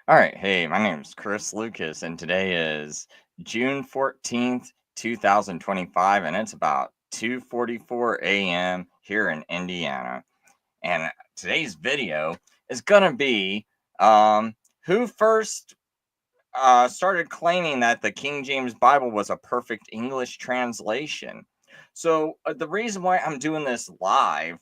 All right. Hey, my name is Chris Lucas, and today is June 14th, 2025, and it's about 2:44 a.m. here in Indiana. And today's video is going to be who first started claiming that the King James Bible was a perfect English translation. So, the reason why I'm doing this live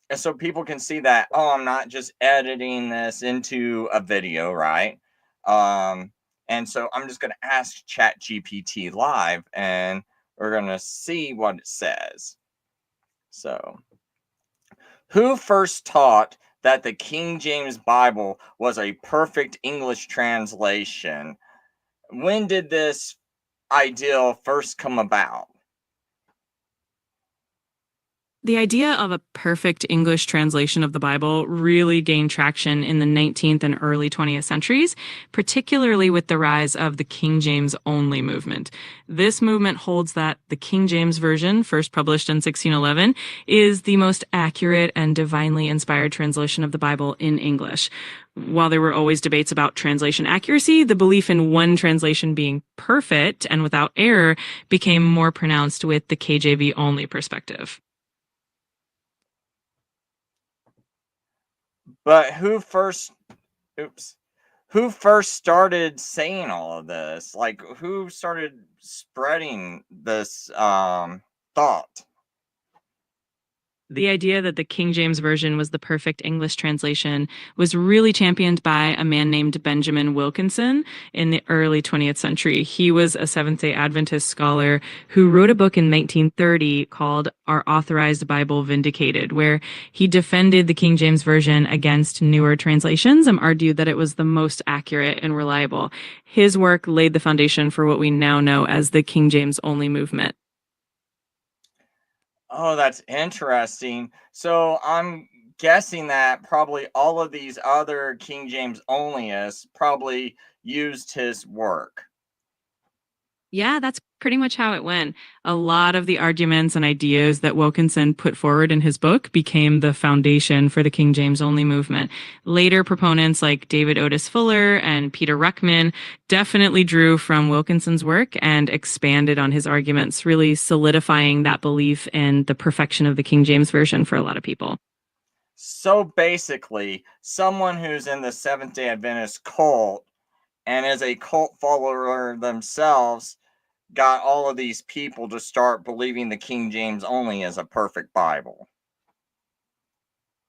is so people can see that, oh, I'm not just editing this into a video, right? Um, and so I'm just going to ask ChatGPT live and we're going to see what it says. So, who first taught that the King James Bible was a perfect English translation? When did this ideal first come about? The idea of a perfect English translation of the Bible really gained traction in the 19th and early 20th centuries, particularly with the rise of the King James only movement. This movement holds that the King James Version, first published in 1611, is the most accurate and divinely inspired translation of the Bible in English. While there were always debates about translation accuracy, the belief in one translation being perfect and without error became more pronounced with the KJV only perspective. But oops, who first started saying all of this? Like, who started spreading this thought? The idea that the King James Version was the perfect English translation was really championed by a man named Benjamin Wilkinson in the early 20th century. He was a Seventh-day Adventist scholar who wrote a book in 1930 called Our Authorized Bible Vindicated, where he defended the King James Version against newer translations and argued that it was the most accurate and reliable. His work laid the foundation for what we now know as the King James only movement. Oh, that's interesting. So I'm guessing that probably all of these other King James onlyists probably used his work. Yeah, that's pretty much how it went. A lot of the arguments and ideas that Wilkinson put forward in his book became the foundation for the King James only movement. Later proponents like David Otis Fuller and Peter Ruckman definitely drew from Wilkinson's work and expanded on his arguments, really solidifying that belief in the perfection of the King James Version for a lot of people. So basically, someone who's in the Seventh day Adventist cult and is a cult follower themselves got all of these people to start believing the King James only is a perfect Bible.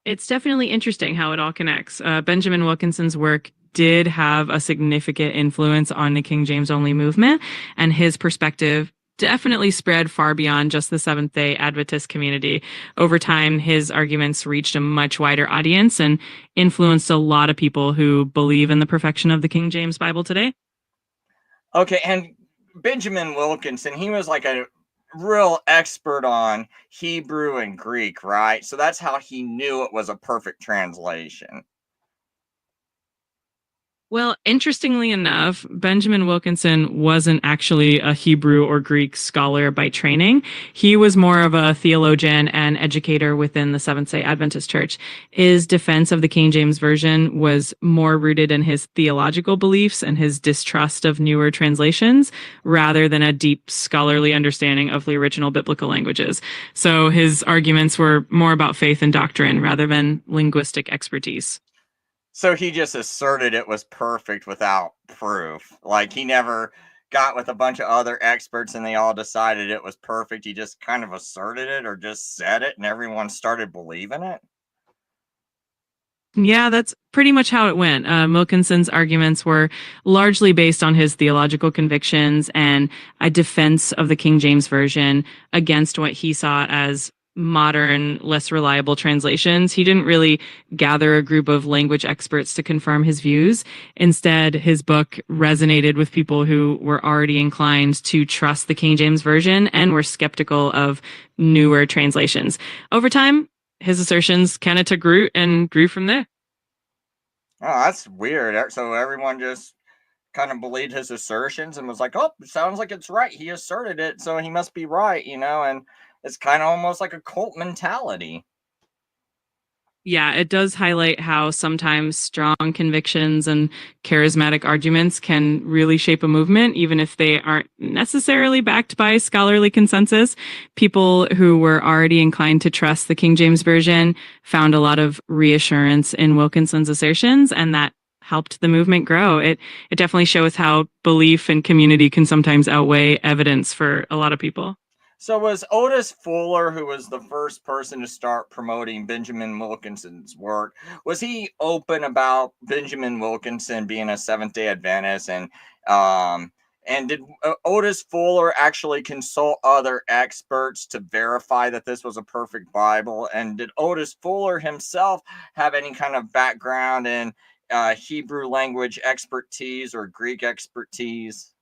It's definitely interesting how it all connects. Benjamin Wilkinson's work did have a significant influence on the King James only movement, and his perspective definitely spread far beyond just the Seventh day Adventist community. Over time, his arguments reached a much wider audience and influenced a lot of people who believe in the perfection of the King James Bible today. Okay, and Benjamin Wilkinson, he was like a real expert on Hebrew and Greek, right? So that's how he knew it was a perfect translation. Well, interestingly enough, Benjamin Wilkinson wasn't actually a Hebrew or Greek scholar by training. He was more of a theologian and educator within the Seventh-day Adventist Church. His defense of the King James Version was more rooted in his theological beliefs and his distrust of newer translations rather than a deep scholarly understanding of the original biblical languages. So his arguments were more about faith and doctrine rather than linguistic expertise. So he just asserted it was perfect without proof. Like he never got with a bunch of other experts and they all decided it was perfect. He just kind of asserted it or just said it and everyone started believing it. Yeah, that's pretty much how it went. Wilkinson's arguments were largely based on his theological convictions and a defense of the King James Version against what he saw as modern, less reliable translations. He didn't really gather a group of language experts to confirm his views. Instead, his book resonated with people who were already inclined to trust the King James Version and were skeptical of newer translations. Over time, his assertions kind of took root and grew from there. Oh, that's weird. So everyone just kind of believed his assertions and was like, "Oh, it sounds like it's right. He asserted it, so he must be right," and it's kind of almost like a cult mentality. Yeah, it does highlight how sometimes strong convictions and charismatic arguments can really shape a movement, even if they aren't necessarily backed by scholarly consensus. People who were already inclined to trust the King James Version found a lot of reassurance in Wilkinson's assertions, and that helped the movement grow. It definitely shows how belief and community can sometimes outweigh evidence for a lot of people. So was Otis Fuller, who was the first person to start promoting Benjamin Wilkinson's work, was he open about Benjamin Wilkinson being a Seventh Day Adventist, um, and did Otis Fuller actually consult other experts to verify that this was a perfect Bible? And did Otis Fuller himself have any kind of background in Hebrew language expertise or Greek expertise?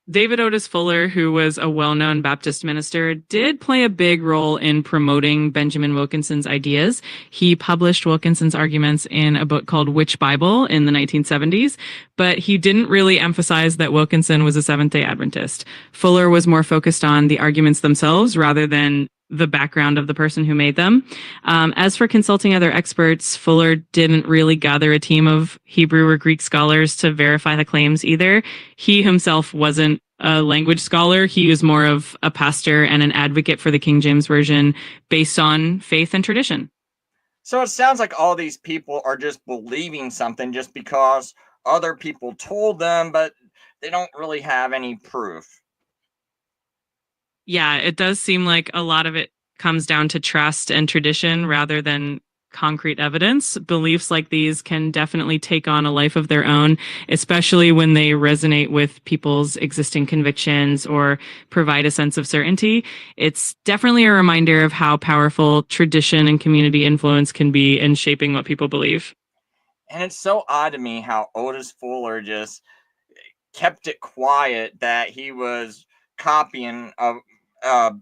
David Otis Fuller, who was a well known Baptist minister, did play a big role in promoting Benjamin Wilkinson's ideas. He published Wilkinson's arguments in a book called Which Bible in the 1970s, but he didn't really emphasize that Wilkinson was a Seventh day Adventist. Fuller was more focused on the arguments themselves rather than the background of the person who made them. As for consulting other experts, Fuller didn't really gather a team of Hebrew or Greek scholars to verify the claims either. He himself wasn't a language scholar. He was more of a pastor and an advocate for the King James Version based on faith and tradition. So it sounds like all these people are just believing something just because other people told them, but they don't really have any proof. Yeah, it does seem like a lot of it comes down to trust and tradition rather than concrete evidence. Beliefs like these can definitely take on a life of their own, especially when they resonate with people's existing convictions or provide a sense of certainty. It's definitely a reminder of how powerful tradition and community influence can be in shaping what people believe. And it's so odd to me how Otis Fuller just kept it quiet that he was copying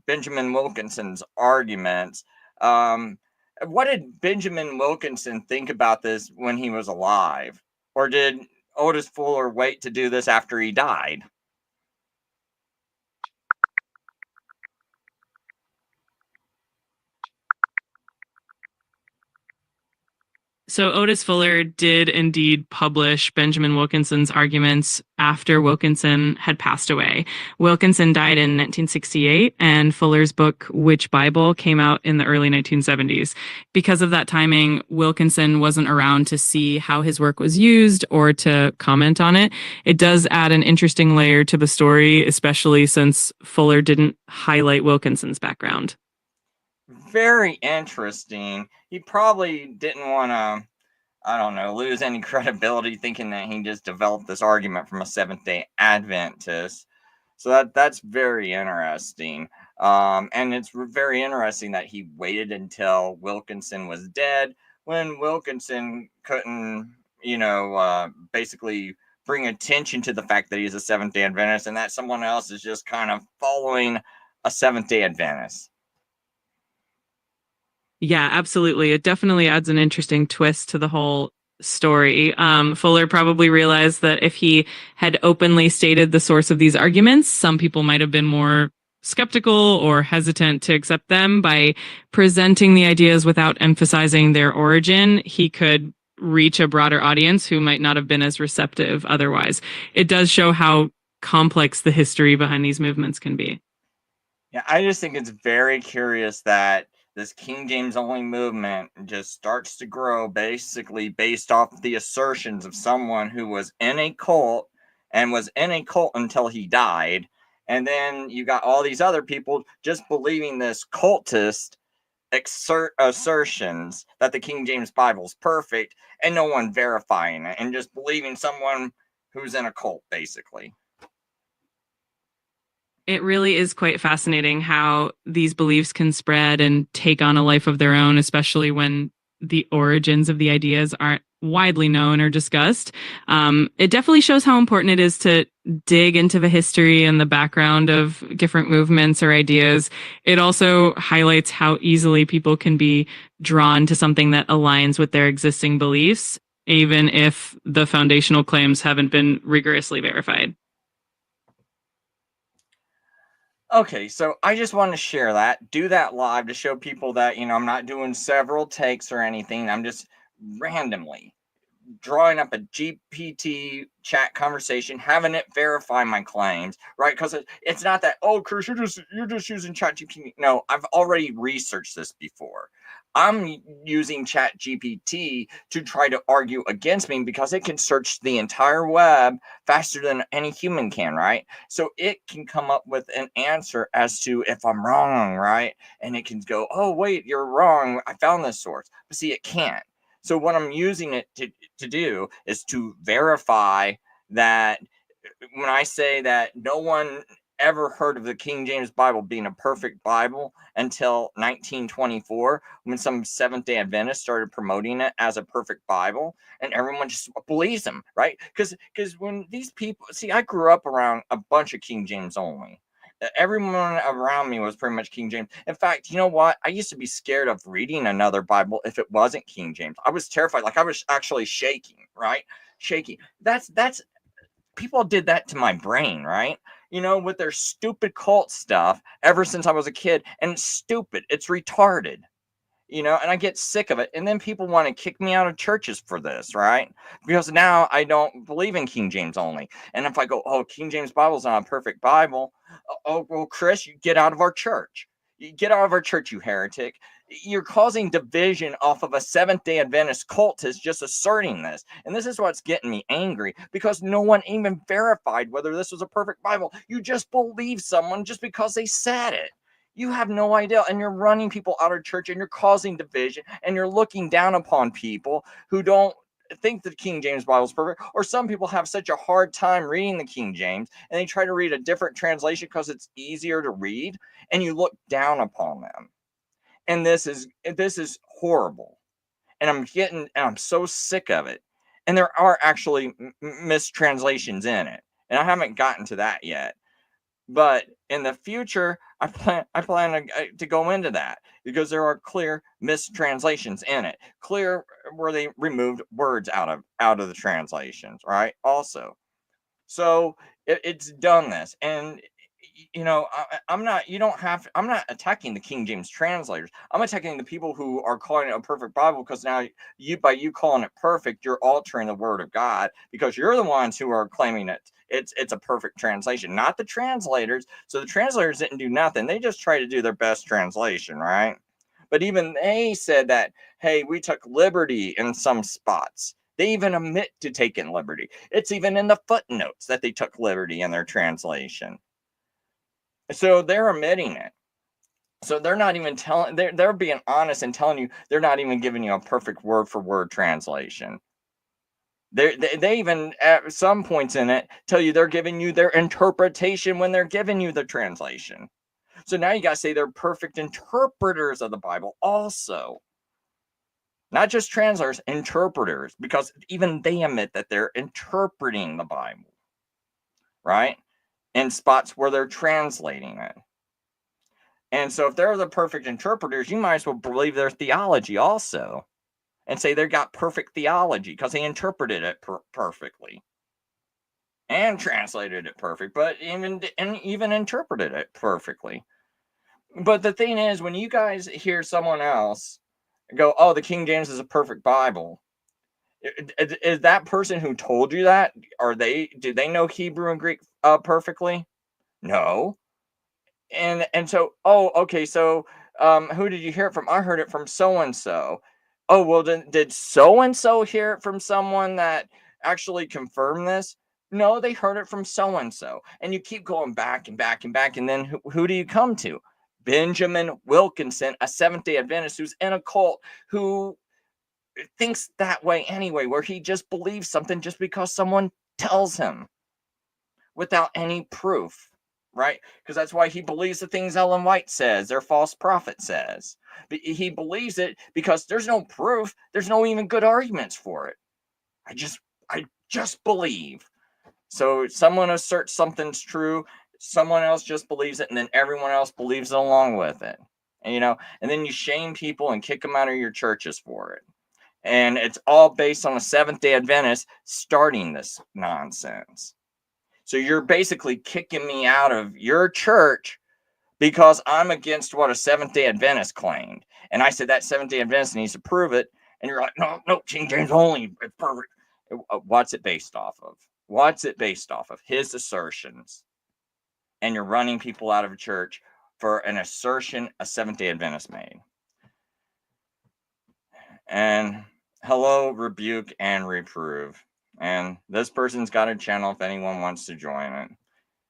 Benjamin Wilkinson's arguments. Um, what did Benjamin Wilkinson think about this when he was alive? Or did Otis Fuller wait to do this after he died? So Otis Fuller did indeed publish Benjamin Wilkinson's arguments after Wilkinson had passed away. Wilkinson died in 1968, and Fuller's book, Which Bible, came out in the early 1970s. Because of that timing, Wilkinson wasn't around to see how his work was used or to comment on it. It does add an interesting layer to the story, especially since Fuller didn't highlight Wilkinson's background. Very interesting. He probably didn't want to, I don't know, lose any credibility thinking that he just developed this argument from a Seventh Day Adventist. So that's very interesting. And it's very interesting that he waited until Wilkinson was dead when Wilkinson couldn't, basically bring attention to the fact that he's a Seventh Day Adventist and that someone else is just kind of following a Seventh Day Adventist. Yeah, absolutely. It definitely adds an interesting twist to the whole story. Fuller probably realized that if he had openly stated the source of these arguments, some people might have been more skeptical or hesitant to accept them. By presenting the ideas without emphasizing their origin, he could reach a broader audience who might not have been as receptive otherwise. It does show how complex the history behind these movements can be. Yeah, I just think it's very curious that this King James only movement just starts to grow basically based off the assertions of someone who was in a cult and was in a cult until he died. And then you got all these other people just believing this cultist assertions that the King James Bible is perfect and no one verifying it and just believing someone who's in a cult, basically. It really is quite fascinating how these beliefs can spread and take on a life of their own, especially when the origins of the ideas aren't widely known or discussed. It definitely shows how important it is to dig into the history and the background of different movements or ideas. It also highlights how easily people can be drawn to something that aligns with their existing beliefs, even if the foundational claims haven't been rigorously verified. Okay, so I just want to share that, do that live to show people that, I'm not doing several takes or anything. I'm just randomly drawing up a GPT chat conversation, having it verify my claims, right? Because it's not that, oh, Chris, you're just using chat GPT. No, I've already researched this before. I'm using chat GPT to try to argue against me because it can search the entire web faster than any human can, right? So it can come up with an answer as to if I'm wrong, right? And it can go, oh, wait, you're wrong. I found this source. But see, it can't. So what I'm using it to do is to verify that when I say that no one ever heard of the King James Bible being a perfect Bible until 1924, when some Seventh-day Adventists started promoting it as a perfect Bible, and everyone just believes them, right? Because when these people see, I grew up around a bunch of King James only. Everyone around me was pretty much King James. In fact, you know what? I used to be scared of reading another Bible if it wasn't King James. I was terrified. Like I was actually shaking, right? Shaking. That's people did that to my brain, right? With their stupid cult stuff ever since I was a kid. And it's stupid. It's retarded. And I get sick of it. And then people want to kick me out of churches for this, right? Because now I don't believe in King James only. And if I go, oh, King James Bible's not a perfect Bible, oh, well, Chris, you get out of our church. You get out of our church, you heretic. You're causing division off of a Seventh-day Adventist cultist just asserting this. And this is what's getting me angry because no one even verified whether this was a perfect Bible. You just believe someone just because they said it. You have no idea, and you're running people out of church, and you're causing division, and you're looking down upon people who don't think the King James Bible is perfect. Or some people have such a hard time reading the King James, and they try to read a different translation because it's easier to read, and you look down upon them. And this is horrible, and I'm so sick of it. And there are actually mistranslations in it, and I haven't gotten to that yet. But in the future, I plan to go into that because there are clear mistranslations in it, clear where they removed words out of the translations, right? Also, so it's done this, and I'm not. You don't have. I'm not attacking the King James translators. I'm attacking the people who are calling it a perfect Bible because now by you calling it perfect, you're altering the Word of God because you're the ones who are claiming it's a perfect translation, not the translators. So the translators didn't do nothing. They just try to do their best translation, right? But even they said that, hey, we took liberty in some spots. They even admit to taking liberty. It's even in the footnotes that they took liberty in their translation. So they're admitting it. So they're not even telling, they're being honest and telling you they're not even giving you a perfect word for word translation. They even at some points in it tell you they're giving you their interpretation when they're giving you the translation. So now you got to say they're perfect interpreters of the Bible also. Not just translators, interpreters, because even they admit that they're interpreting the Bible, right? In spots where they're translating it. And so if they're the perfect interpreters, you might as well believe their theology also and say they got perfect theology because they interpreted it perfectly and translated it perfect, but even interpreted it perfectly. But the thing is, when you guys hear someone else go, oh, the King James is a perfect Bible, is that person who told you that, do they know Hebrew and Greek perfectly? No. And so, oh, okay, so who did you hear it from? I heard it from so and so. Oh, well, did so and so hear it from someone that actually confirmed this? No, they heard it from so and so. And you keep going back and back and back, and then who do you come to? Benjamin Wilkinson, a Seventh-day Adventist who's in a cult, who thinks that way anyway, where he just believes something just because someone tells him without any proof, right? Because that's why he believes the things Ellen White says, their false prophet says. But he believes it because there's no proof, there's no even good arguments for it. I just believe. So someone asserts something's true, someone else just believes it, and then everyone else believes it along with it. And then you shame people and kick them out of your churches for it. And it's all based on a Seventh-day Adventist starting this nonsense. So you're basically kicking me out of your church because I'm against what a Seventh-day Adventist claimed. And I said that Seventh-day Adventist needs to prove it. And you're like, no, King James only, it's perfect. What's it based off of? What's it based off of? His assertions. And you're running people out of a church for an assertion a Seventh-day Adventist made. And hello, rebuke and reprove. And this person's got a channel if anyone wants to join it.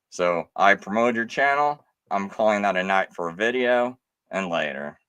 So I promote your channel. I'm calling that a night for a video, and later.